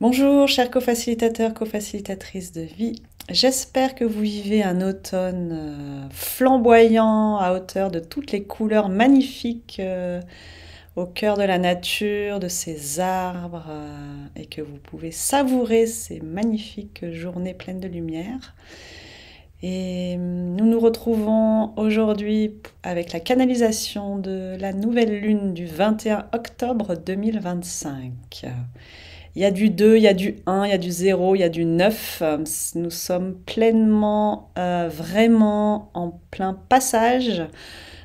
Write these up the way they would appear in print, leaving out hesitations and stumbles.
Bonjour, chers co-facilitateurs, co-facilitatrices de vie. J'espère que vous vivez un automne flamboyant à hauteur de toutes les couleurs magnifiques au cœur de la nature, de ces arbres, et que vous pouvez savourer ces magnifiques journées pleines de lumière. Et nous nous retrouvons aujourd'hui avec la canalisation de la nouvelle lune du 21 octobre 2025. Il y a du 2, il y a du 1, il y a du 0, il y a du 9. Nous sommes pleinement, vraiment en plein passage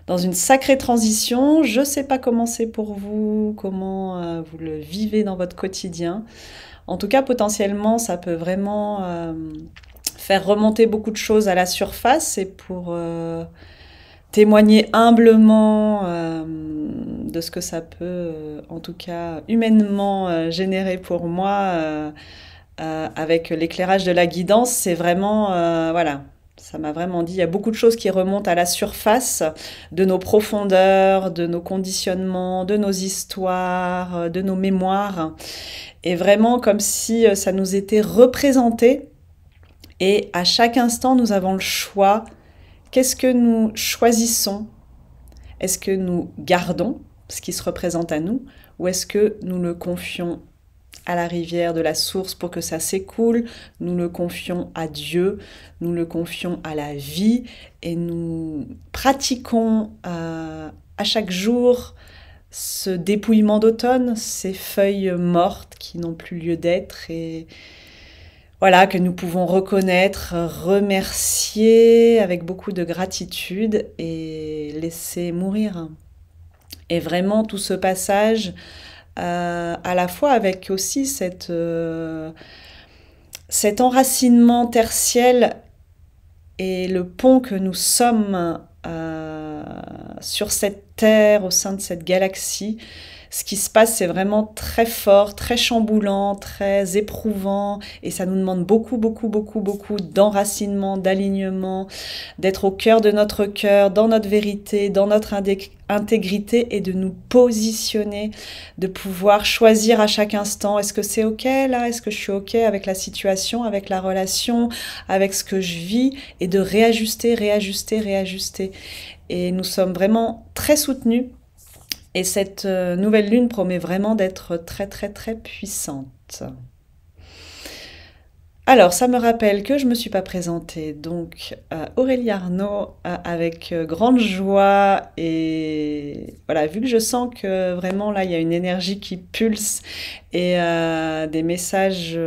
dans une sacrée transition. Je ne sais pas comment c'est pour vous, comment vous le vivez dans votre quotidien. En tout cas, potentiellement, ça peut vraiment faire remonter beaucoup de choses à la surface et pour témoigner humblement de ce que ça peut, en tout cas humainement, générer pour moi avec l'éclairage de la guidance. C'est vraiment, voilà, ça m'a vraiment dit, il y a beaucoup de choses qui remontent à la surface de nos profondeurs, de nos conditionnements, de nos histoires, de nos mémoires. Et vraiment comme si ça nous était représenté. Et à chaque instant, nous avons le choix. Qu'est-ce que nous choisissons? Est-ce que nous gardons ce qui se représente à nous ou est-ce que nous le confions à la rivière de la source pour que ça s'écoule? Nous le confions à Dieu, nous le confions à la vie et nous pratiquons à chaque jour ce dépouillement d'automne, ces feuilles mortes qui n'ont plus lieu d'être et voilà, que nous pouvons reconnaître, remercier avec beaucoup de gratitude et laisser mourir. Et vraiment tout ce passage, à la fois avec aussi cet enracinement tertiel et le pont que nous sommes sur cette terre, au sein de cette galaxie. Ce qui se passe, c'est vraiment très fort, très chamboulant, très éprouvant, et ça nous demande beaucoup, beaucoup, beaucoup, beaucoup d'enracinement, d'alignement, d'être au cœur de notre cœur, dans notre vérité, dans notre intégrité, et de nous positionner, de pouvoir choisir à chaque instant, est-ce que c'est ok là, est-ce que je suis ok avec la situation, avec la relation, avec ce que je vis, et de réajuster, réajuster, réajuster. Et nous sommes vraiment très soutenus. Et cette nouvelle lune promet vraiment d'être très très très puissante. Alors, ça me rappelle que je ne me suis pas présentée, donc Aurélie Arnaud, avec grande joie, et voilà, vu que je sens que vraiment là, il y a une énergie qui pulse, et des messages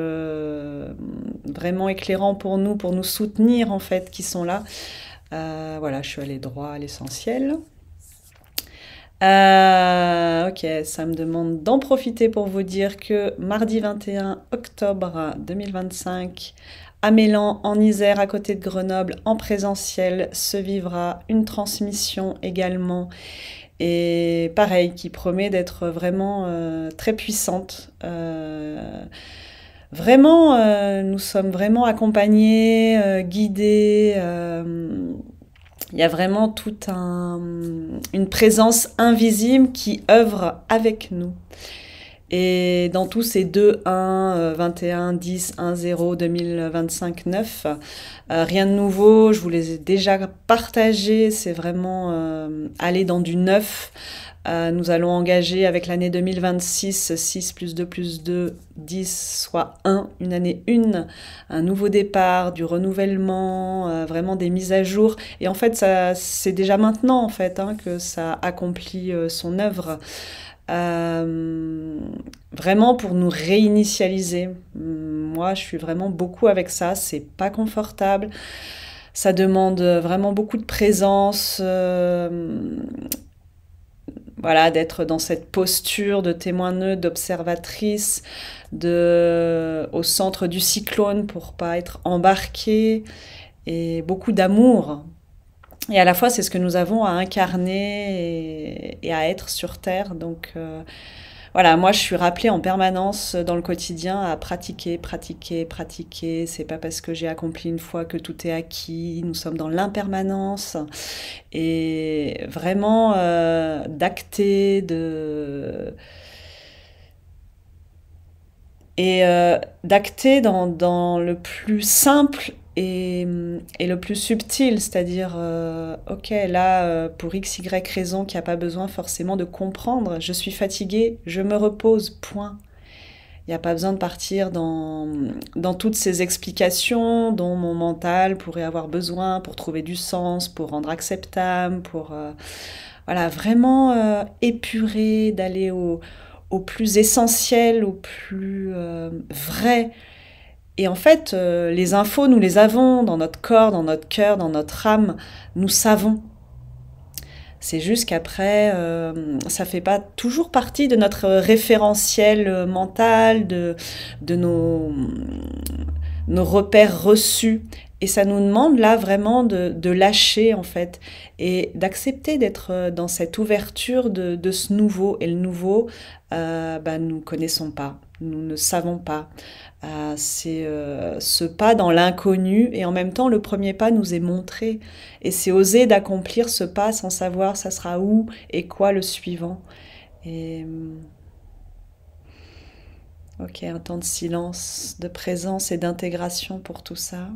vraiment éclairants pour nous soutenir en fait, qui sont là, voilà, je suis allée droit à l'essentiel. Ok, ça me demande d'en profiter pour vous dire que mardi 21 octobre 2025, à Mélan, en Isère, à côté de Grenoble, en présentiel, se vivra une transmission également. Et pareil, qui promet d'être vraiment très puissante. Vraiment, nous sommes vraiment accompagnés, guidés. Il y a vraiment toute une présence invisible qui œuvre avec nous. Et dans tous ces 2, 1, 21, 10, 1, 0, 2025, 9, rien de nouveau, je vous les ai déjà partagés, c'est vraiment aller dans du neuf. Nous allons engager avec l'année 2026, 6 plus 2 plus 2, 10, soit 1, une année 1, un nouveau départ, du renouvellement, vraiment des mises à jour. Et en fait, c'est déjà maintenant en fait, hein, que ça accomplit son œuvre. Vraiment pour nous réinitialiser. Moi, je suis vraiment beaucoup avec ça. C'est pas confortable. Ça demande vraiment beaucoup de présence. Voilà, d'être dans cette posture de témoin neutre, d'observatrice, au centre du cyclone pour pas être embarqué, et beaucoup d'amour. Et à la fois, c'est ce que nous avons à incarner et à être sur Terre. Donc voilà, moi je suis rappelée en permanence dans le quotidien à pratiquer, pratiquer, pratiquer. C'est pas parce que j'ai accompli une fois que tout est acquis. Nous sommes dans l'impermanence. Et vraiment d'acter, et d'acter dans le plus simple et le plus subtil, c'est-à-dire, ok, là, pour x, y raison qui n'a pas besoin forcément de comprendre, je suis fatiguée, je me repose, point. Il n'y a pas besoin de partir dans toutes ces explications dont mon mental pourrait avoir besoin pour trouver du sens, pour rendre acceptable, pour voilà, vraiment épurer, d'aller au plus essentiel, au plus vrai. Et en fait, les infos, nous les avons dans notre corps, dans notre cœur, dans notre âme. Nous savons. C'est juste qu'après, ça fait pas toujours partie de notre référentiel mental, de nos repères reçus. Et ça nous demande là vraiment de lâcher en fait et d'accepter d'être dans cette ouverture de ce nouveau. Et le nouveau, nous ne connaissons pas, nous ne savons pas. C'est ce pas dans l'inconnu et en même temps le premier pas nous est montré. Et c'est oser d'accomplir ce pas sans savoir ça sera où et quoi le suivant. Et ok, un temps de silence, de présence et d'intégration pour tout ça.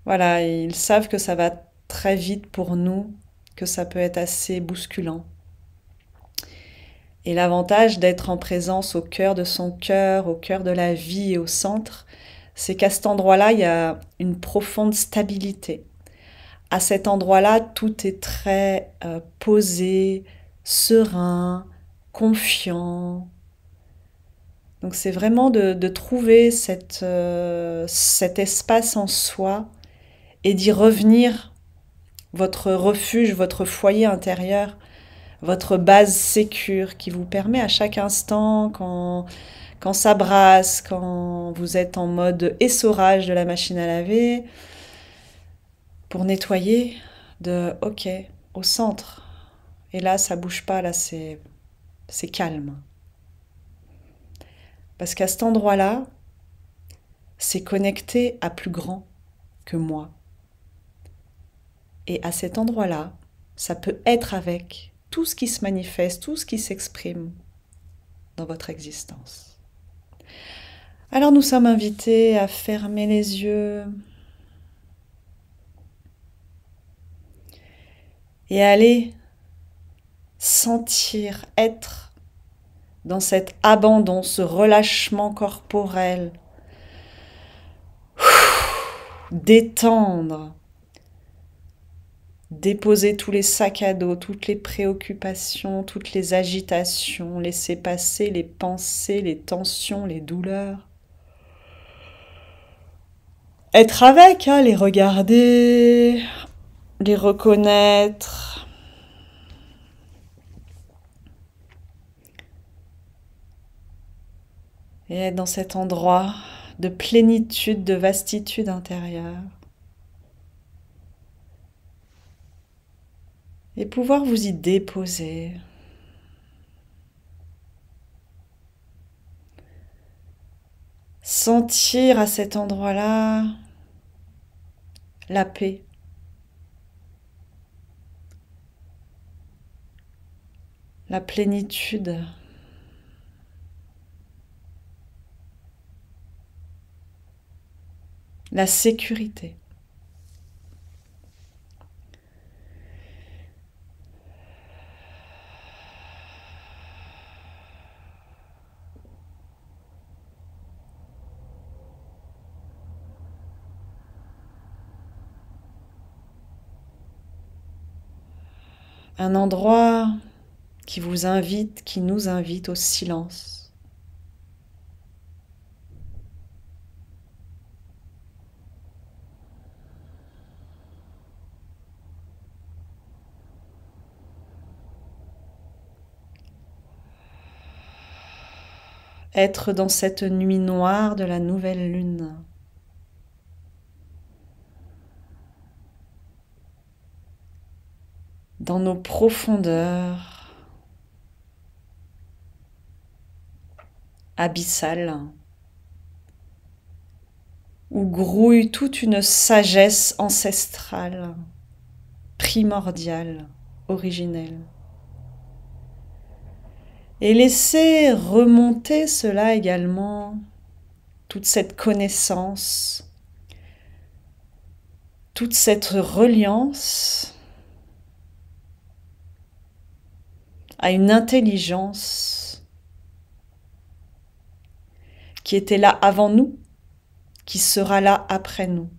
Voilà, ils savent que ça va très vite pour nous, que ça peut être assez bousculant. Et l'avantage d'être en présence au cœur de son cœur, au cœur de la vie et au centre, c'est qu'à cet endroit-là, il y a une profonde stabilité. À cet endroit-là, tout est très posé, serein, confiant. Donc c'est vraiment de trouver cet espace en soi et d'y revenir, votre refuge, votre foyer intérieur, votre base sécure qui vous permet à chaque instant, quand ça brasse, quand vous êtes en mode essorage de la machine à laver, pour nettoyer, de ok, au centre. Et là, ça bouge pas, là, c'est calme. Parce qu'à cet endroit-là, c'est connecté à plus grand que moi. Et à cet endroit-là, ça peut être avec tout ce qui se manifeste, tout ce qui s'exprime dans votre existence. Alors nous sommes invités à fermer les yeux et à aller sentir, être dans cet abandon, ce relâchement corporel, détendre, déposer tous les sacs à dos, toutes les préoccupations, toutes les agitations, laisser passer les pensées, les tensions, les douleurs. Être avec, hein, les regarder, les reconnaître. Et être dans cet endroit de plénitude, de vastitude intérieure. Et pouvoir vous y déposer. Sentir à cet endroit-là la paix. La plénitude. La sécurité. Un endroit qui vous invite, qui nous invite au silence. Être dans cette nuit noire de la nouvelle lune. Dans nos profondeurs abyssales, où grouille toute une sagesse ancestrale, primordiale, originelle. Et laissez remonter cela également, toute cette connaissance, toute cette reliance à une intelligence qui était là avant nous, qui sera là après nous.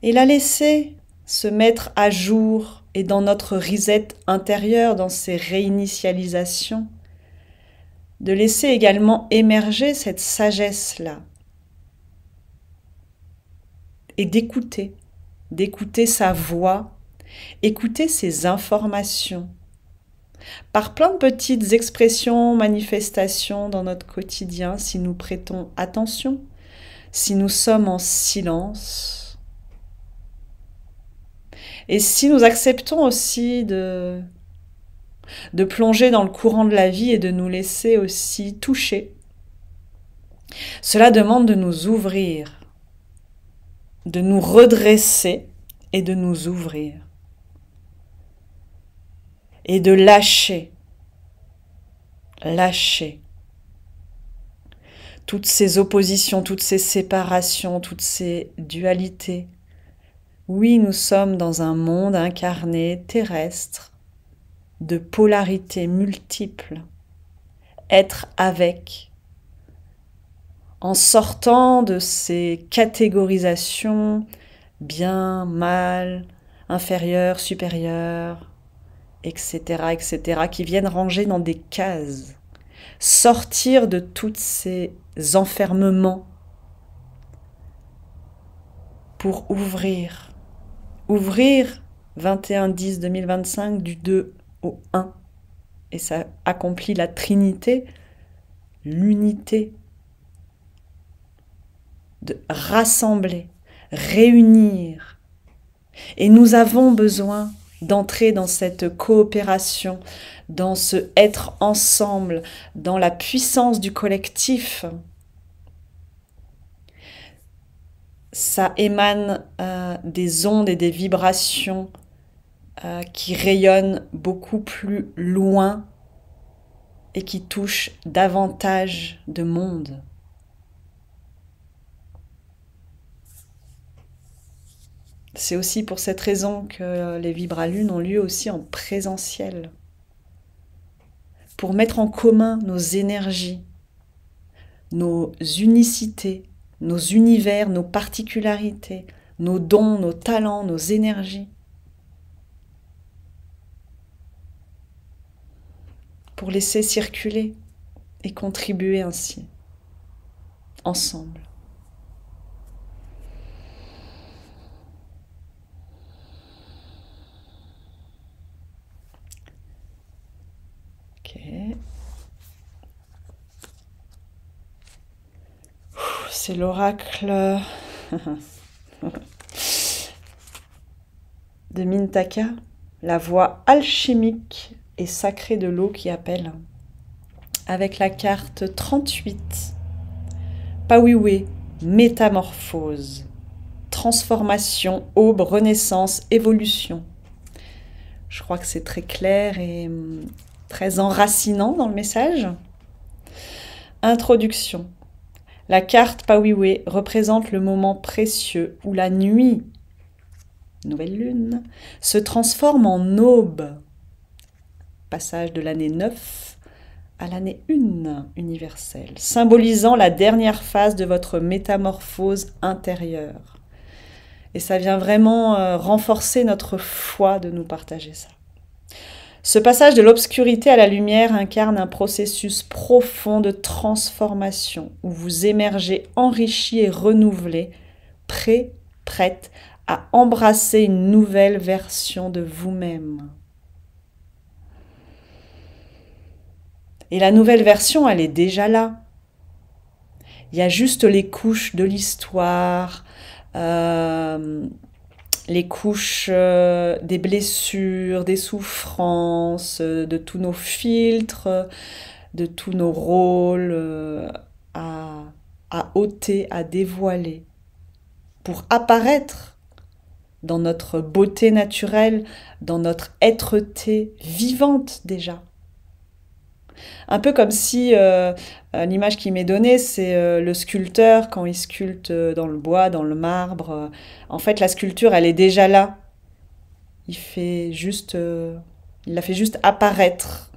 Et la laisser se mettre à jour et dans notre reset intérieur, dans ces réinitialisations, de laisser également émerger cette sagesse-là et d'écouter sa voix, écouter ses informations, par plein de petites expressions, manifestations dans notre quotidien, si nous prêtons attention, si nous sommes en silence, et si nous acceptons aussi de plonger dans le courant de la vie et de nous laisser aussi toucher. Cela demande de nous ouvrir, de nous redresser et de nous ouvrir. Et de lâcher toutes ces oppositions, toutes ces séparations, toutes ces dualités. Oui, nous sommes dans un monde incarné, terrestre, de polarités multiples. Être avec, en sortant de ces catégorisations bien, mal, inférieur, supérieur, etc., etc., qui viennent ranger dans des cases. Sortir de tous ces enfermements pour ouvrir 21-10-2025 du 2 au 1. Et ça accomplit la Trinité, l'unité, de rassembler, réunir. Et nous avons besoin d'entrer dans cette coopération, dans ce être ensemble, dans la puissance du collectif. Ça émane des ondes et des vibrations qui rayonnent beaucoup plus loin et qui touchent davantage de monde. C'est aussi pour cette raison que les Vibralunes ont lieu aussi en présentiel, pour mettre en commun nos énergies, nos unicités, nos univers, nos particularités, nos dons, nos talents, nos énergies, pour laisser circuler et contribuer ainsi, ensemble. Ok. C'est l'oracle de Mintaka, la voix alchimique et sacrée de l'eau qui appelle, avec la carte 38, Pawiwe, métamorphose, transformation, aube, renaissance, évolution. Je crois que c'est très clair et très enracinant dans le message. Introduction. La carte Pawiwe représente le moment précieux où la nuit, nouvelle lune, se transforme en aube. Passage de l'année 9 à l'année 1 universelle, symbolisant la dernière phase de votre métamorphose intérieure. Et ça vient vraiment renforcer notre foi de nous partager ça. Ce passage de l'obscurité à la lumière incarne un processus profond de transformation où vous émergez enrichi et renouvelé, prête à embrasser une nouvelle version de vous-même. Et la nouvelle version, elle est déjà là. Il y a juste les couches de l'histoire, les couches des blessures, des souffrances, de tous nos filtres, de tous nos rôles à ôter, à dévoiler, pour apparaître dans notre beauté naturelle, dans notre êtreté vivante déjà. Un peu comme si l'image qui m'est donnée, c'est le sculpteur quand il sculpte dans le bois, dans le marbre. En fait, la sculpture, elle est déjà là. Il la fait juste apparaître.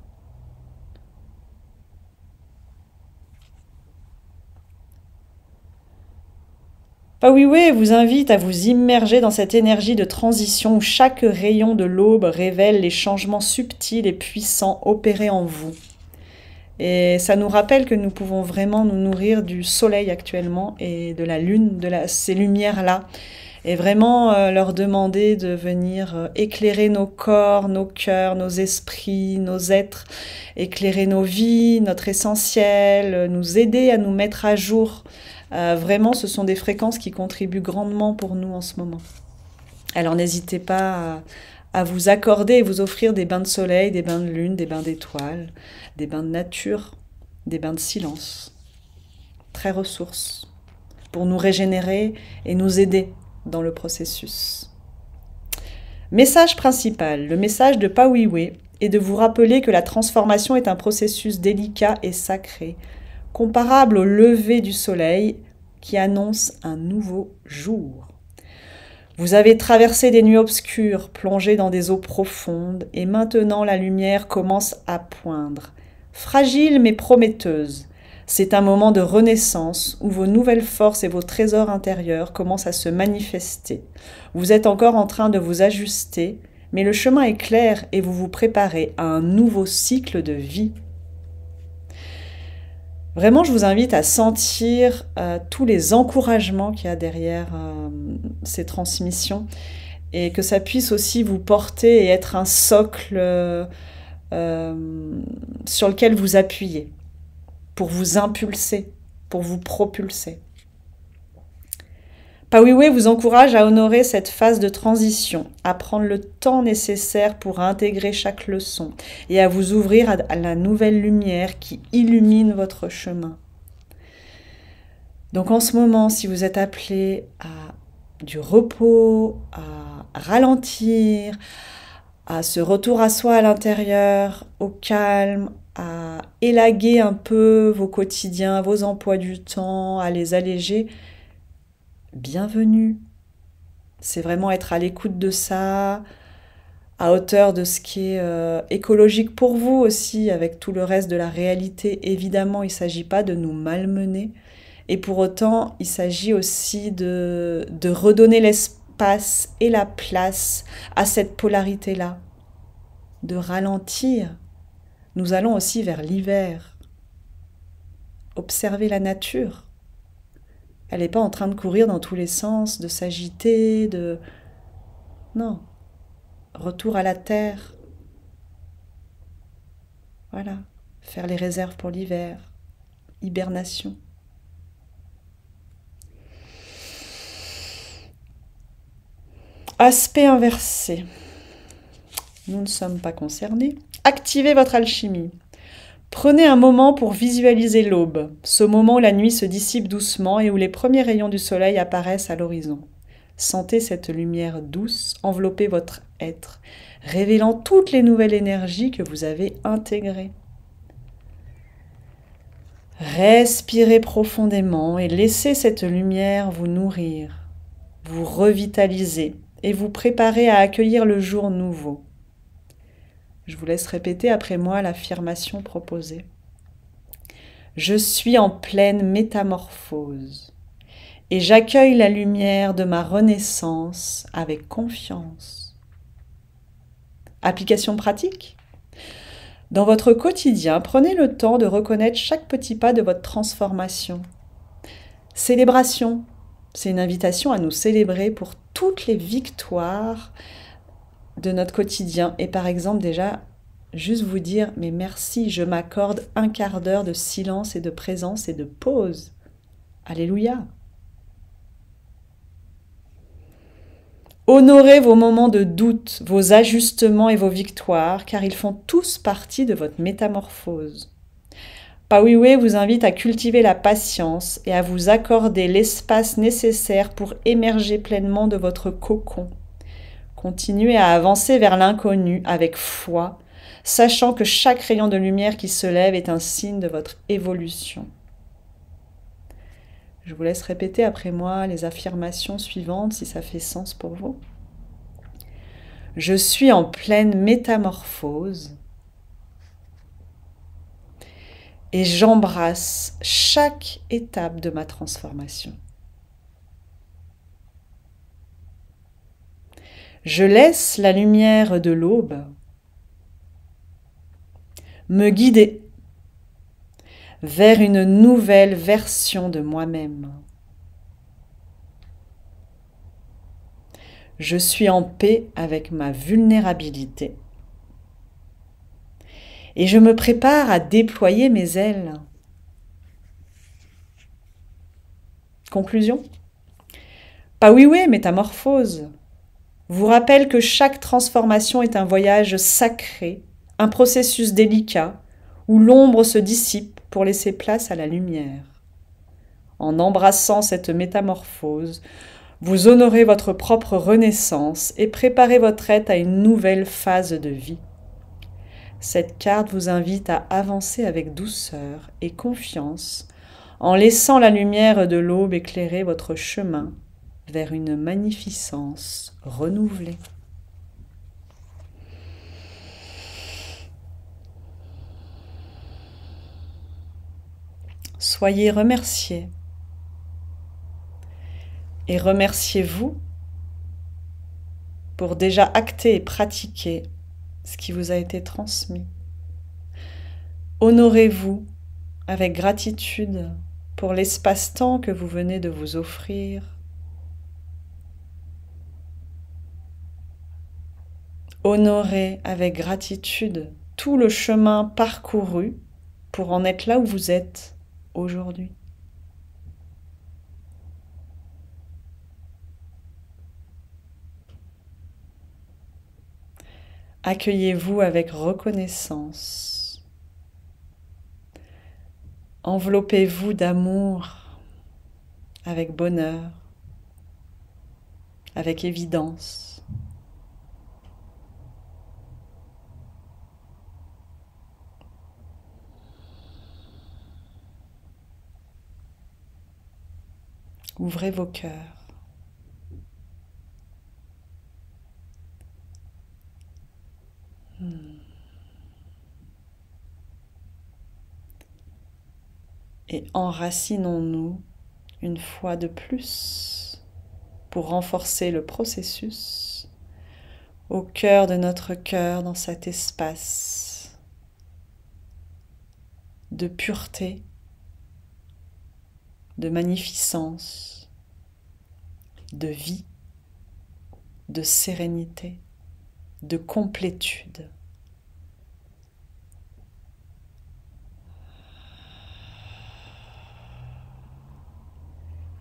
Pawiwe vous invite à vous immerger dans cette énergie de transition où chaque rayon de l'aube révèle les changements subtils et puissants opérés en vous. Et ça nous rappelle que nous pouvons vraiment nous nourrir du soleil actuellement et de la lune, ces lumières-là. Et vraiment leur demander de venir éclairer nos corps, nos cœurs, nos esprits, nos êtres, éclairer nos vies, notre essentiel, nous aider à nous mettre à jour. Vraiment, ce sont des fréquences qui contribuent grandement pour nous en ce moment. Alors n'hésitez pas à vous accorder et vous offrir des bains de soleil, des bains de lune, des bains d'étoiles, des bains de nature, des bains de silence. Très ressources pour nous régénérer et nous aider dans le processus. Message principal, le message de Pawiwe est de vous rappeler que la transformation est un processus délicat et sacré, comparable au lever du soleil qui annonce un nouveau jour. Vous avez traversé des nuits obscures, plongé dans des eaux profondes, et maintenant la lumière commence à poindre. Fragile mais prometteuse, c'est un moment de renaissance où vos nouvelles forces et vos trésors intérieurs commencent à se manifester. Vous êtes encore en train de vous ajuster, mais le chemin est clair et vous vous préparez à un nouveau cycle de vie. Vraiment, je vous invite à sentir tous les encouragements qu'il y a derrière ces transmissions et que ça puisse aussi vous porter et être un socle sur lequel vous appuyez pour vous impulser, pour vous propulser. Pawiwe vous encourage à honorer cette phase de transition, à prendre le temps nécessaire pour intégrer chaque leçon et à vous ouvrir à la nouvelle lumière qui illumine votre chemin. Donc en ce moment, si vous êtes appelé à du repos, à ralentir, à ce retour à soi à l'intérieur, au calme, à élaguer un peu vos quotidiens, vos emplois du temps, à les alléger, bienvenue. C'est vraiment être à l'écoute de ça, à hauteur de ce qui est écologique pour vous aussi, avec tout le reste de la réalité. Évidemment, il ne s'agit pas de nous malmener. Et pour autant, il s'agit aussi de redonner l'espace et la place à cette polarité-là, de ralentir. Nous allons aussi vers l'hiver. Observez la nature. Elle n'est pas en train de courir dans tous les sens, de s'agiter, Non. Retour à la terre. Voilà. Faire les réserves pour l'hiver. Hibernation. Aspect inversé. Nous ne sommes pas concernés. Activez votre alchimie. Prenez un moment pour visualiser l'aube, ce moment où la nuit se dissipe doucement et où les premiers rayons du soleil apparaissent à l'horizon. Sentez cette lumière douce envelopper votre être, révélant toutes les nouvelles énergies que vous avez intégrées. Respirez profondément et laissez cette lumière vous nourrir, vous revitaliser et vous préparer à accueillir le jour nouveau. Je vous laisse répéter après moi l'affirmation proposée. Je suis en pleine métamorphose et j'accueille la lumière de ma renaissance avec confiance. Application pratique. Dans votre quotidien, prenez le temps de reconnaître chaque petit pas de votre transformation. Célébration. C'est une invitation à nous célébrer pour toutes les victoires de notre quotidien et par exemple déjà juste vous dire mais merci, je m'accorde un quart d'heure de silence et de présence et de pause. Alléluia. Honorez vos moments de doute, vos ajustements et vos victoires car ils font tous partie de votre métamorphose. Pawiwe vous invite à cultiver la patience et à vous accorder l'espace nécessaire pour émerger pleinement de votre cocon. Continuez à avancer vers l'inconnu avec foi, sachant que chaque rayon de lumière qui se lève est un signe de votre évolution. Je vous laisse répéter après moi les affirmations suivantes si ça fait sens pour vous. Je suis en pleine métamorphose et j'embrasse chaque étape de ma transformation. Je laisse la lumière de l'aube me guider vers une nouvelle version de moi-même. Je suis en paix avec ma vulnérabilité et je me prépare à déployer mes ailes. Conclusion. Pawiwe métamorphose vous rappelle que chaque transformation est un voyage sacré, un processus délicat où l'ombre se dissipe pour laisser place à la lumière. En embrassant cette métamorphose, vous honorez votre propre renaissance et préparez votre être à une nouvelle phase de vie. Cette carte vous invite à avancer avec douceur et confiance en laissant la lumière de l'aube éclairer votre chemin vers une magnificence renouvelée. Soyez remerciés et remerciez-vous pour déjà acter et pratiquer ce qui vous a été transmis. Honorez-vous avec gratitude pour l'espace-temps que vous venez de vous offrir. Honorez avec gratitude tout le chemin parcouru pour en être là où vous êtes aujourd'hui. Accueillez-vous avec reconnaissance. Enveloppez-vous d'amour avec bonheur, avec évidence. Ouvrez vos cœurs. Et enracinons-nous une fois de plus pour renforcer le processus au cœur de notre cœur dans cet espace de pureté, de magnificence, de vie, de sérénité, de complétude.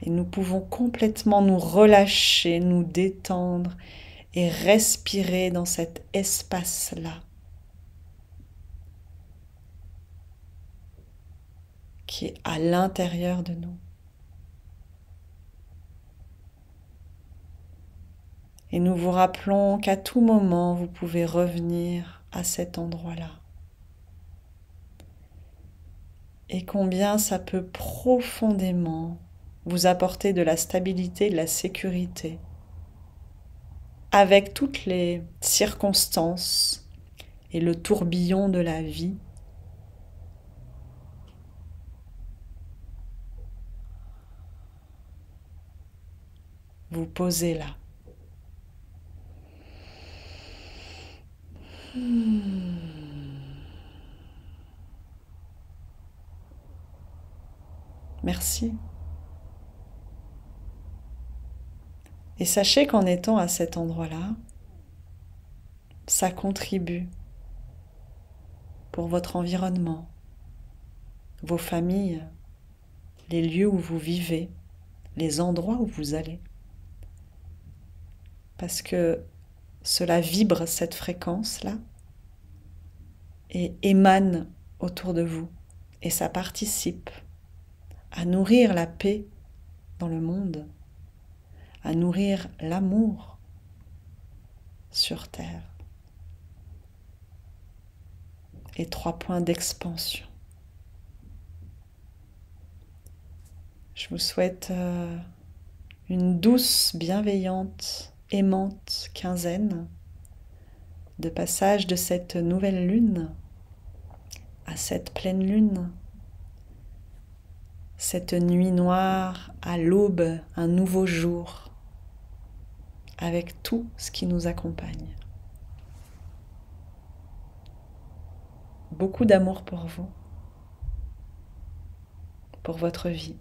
Et nous pouvons complètement nous relâcher, nous détendre et respirer dans cet espace-là qui est à l'intérieur de nous. Et nous vous rappelons qu'à tout moment, vous pouvez revenir à cet endroit-là. Et combien ça peut profondément vous apporter de la stabilité, de la sécurité, avec toutes les circonstances et le tourbillon de la vie. Vous posez là. Merci. Et sachez qu'en étant à cet endroit-là, ça contribue pour votre environnement, vos familles, les lieux où vous vivez, les endroits où vous allez. Parce que cela vibre cette fréquence-là et émane autour de vous. Et ça participe à nourrir la paix dans le monde, à nourrir l'amour sur Terre. et 3 points d'expansion. Je vous souhaite une douce, bienveillante, aimante quinzaine de passage de cette nouvelle lune à cette pleine lune, cette nuit noire à l'aube, un nouveau jour, avec tout ce qui nous accompagne. Beaucoup d'amour pour vous, pour votre vie.